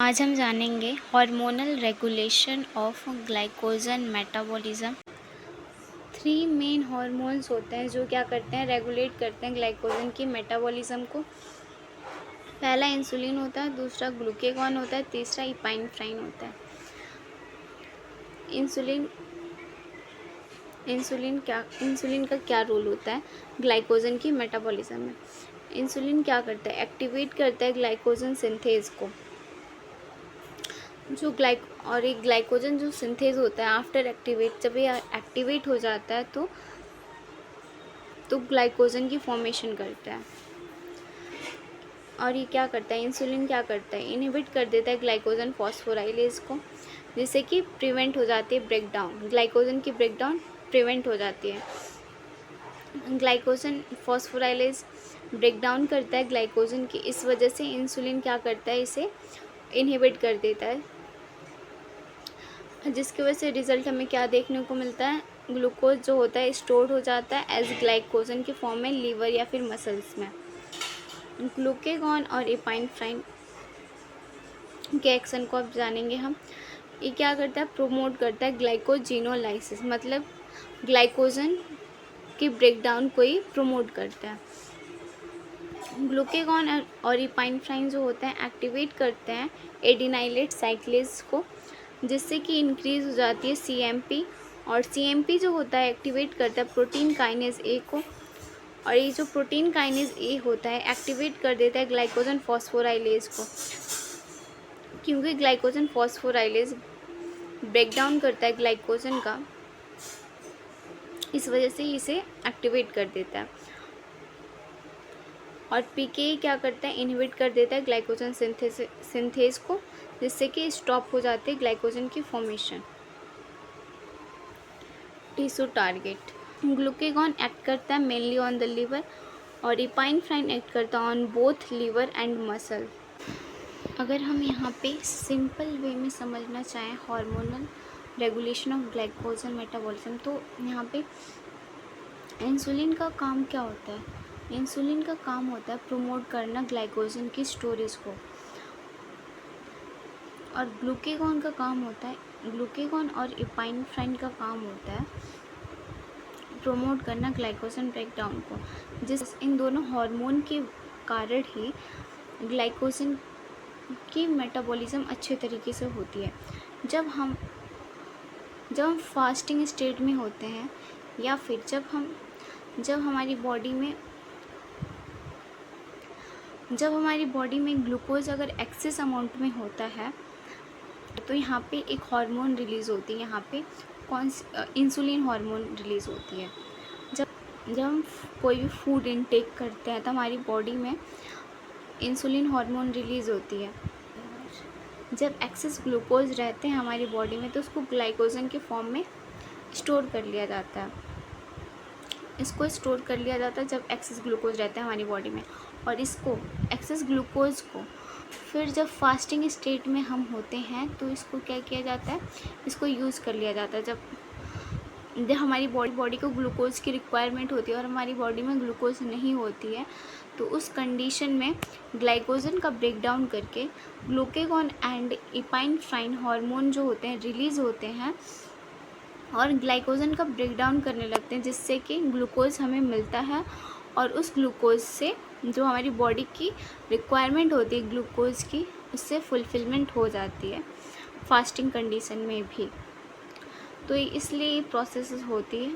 आज हम जानेंगे hormonal regulation of glycogen metabolism. 3 main hormones होते हैं जो क्या करते हैं, रेगुलेट करते हैं ग्लाइकोजन की मेटाबॉलिज्म को। पहला इंसुलिन होता है, दूसरा ग्लूकेगॉन होता है, तीसरा इपाइनेफ्राइन होता है। इंसुलिन का क्या रोल होता है ग्लाइकोजन की मेटाबॉलिज्म में। इंसुलिन क्या करता है, एक्टिवेट करता है ग्लाइकोजन सिंथेज को। और एक ग्लाइकोजन जो सिंथेज होता है आफ्टर एक्टिवेट, जब ये एक्टिवेट हो जाता है तो ग्लाइकोजन की फॉर्मेशन करता है। और ये क्या करता है, इंसुलिन क्या करता है, इनहिबिट कर देता है ग्लाइकोजन फॉस्फोराइलेज को, जिससे कि प्रिवेंट हो जाती है ब्रेकडाउन, ग्लाइकोजन की ब्रेकडाउन प्रिवेंट हो जाती है। ग्लाइकोजन फॉस्फोराइलेज ब्रेकडाउन करता है ग्लाइकोजन की, इस वजह से इंसुलिन क्या करता है, इसे इनहिबिट कर देता है, जिसकी वजह से रिज़ल्ट हमें क्या देखने को मिलता है, ग्लूकोज जो होता है स्टोर हो जाता है एज ग्लाइकोजन के फॉर्म में लीवर या फिर मसल्स में। ग्लूकेगॉन और इपाइनेफ्राइन के एक्शन को अब जानेंगे हम। ये क्या करता है, प्रोमोट करता है ग्लाइकोजिनोलाइसिस, मतलब ग्लाइकोजन की ब्रेकडाउन को ही प्रमोट करता है। ग्लूकेगॉन और इपाइनेफ्राइन जो होते हैं एक्टिवेट करते हैं एडिनाइलेट साइक्लेज को, जिससे कि इंक्रीज हो जाती है CMP, और CMP जो होता है एक्टिवेट करता है प्रोटीन काइनेज ए को, और ये जो प्रोटीन काइनेज ए होता है एक्टिवेट कर देता है ग्लाइकोजन फॉस्फोराइलेज को, क्योंकि ग्लाइकोजन फॉस्फोराइलेज ब्रेकडाउन करता है ग्लाइकोजन का, इस वजह से इसे एक्टिवेट कर देता है। और PKE क्या करता है, इनहिबिट कर देता है ग्लाइकोजन सिंथेज को, जिससे कि स्टॉप हो जाती है ग्लाइकोजन की formation. Tissue target, glucagon act करता है मेनली ऑन द लिवर, और इपाइनेफ्राइन एक्ट करता है on both liver and muscle. अगर हम यहाँ पे सिंपल वे में समझना चाहें hormonal regulation of glycogen metabolism, तो यहाँ पे इंसुलिन का काम क्या होता है, इंसुलिन का काम होता है प्रोमोट करना ग्लाइकोजन की स्टोरेज को, और ग्लूकेगॉन का काम होता है, ग्लूकेगॉन और इपाइनेफ्राइन का काम होता है प्रोमोट करना ग्लाइकोजन ब्रेकडाउन को, इन दोनों हार्मोन के कारण ही ग्लाइकोजन की मेटाबॉलिज्म अच्छे तरीके से होती है। जब हम फास्टिंग स्टेट में होते हैं, या फिर जब हमारी बॉडी में ग्लूकोज अगर एक्सेस अमाउंट में होता है, तो यहाँ पे एक हार्मोन रिलीज़ होती है, यहाँ पे इंसुलिन हार्मोन रिलीज़ होती है। जब हम कोई भी फूड इनटेक करते हैं तो हमारी बॉडी में इंसुलिन हार्मोन रिलीज़ होती है। जब एक्सेस ग्लूकोज रहते हैं हमारी बॉडी में, तो उसको ग्लाइकोजन के फॉर्म में स्टोर कर लिया जाता है। इसको स्टोर कर लिया जाता है जब एक्सेस ग्लूकोज रहता है हमारी बॉडी में, और इसको एक्सेस ग्लूकोज को फिर जब फास्टिंग स्टेट में हम होते हैं तो इसको क्या किया जाता है, इसको यूज़ कर लिया जाता है। जब हमारी बॉडी को ग्लूकोज की रिक्वायरमेंट होती है और हमारी बॉडी में ग्लूकोज नहीं होती है, तो उस कंडीशन में ग्लाइकोजन का ब्रेकडाउन करके ग्लूकेगॉन एंड इपाइनेफ्राइन हार्मोन जो होते हैं रिलीज़ होते हैं और ग्लाइकोजन का ब्रेकडाउन करने लगते हैं, जिससे कि ग्लूकोज हमें मिलता है, और उस ग्लूकोज से जो हमारी बॉडी की रिक्वायरमेंट होती है ग्लूकोज की, उससे फुलफिलमेंट हो जाती है फास्टिंग कंडीशन में भी। तो इसलिए ये प्रोसेस होती है।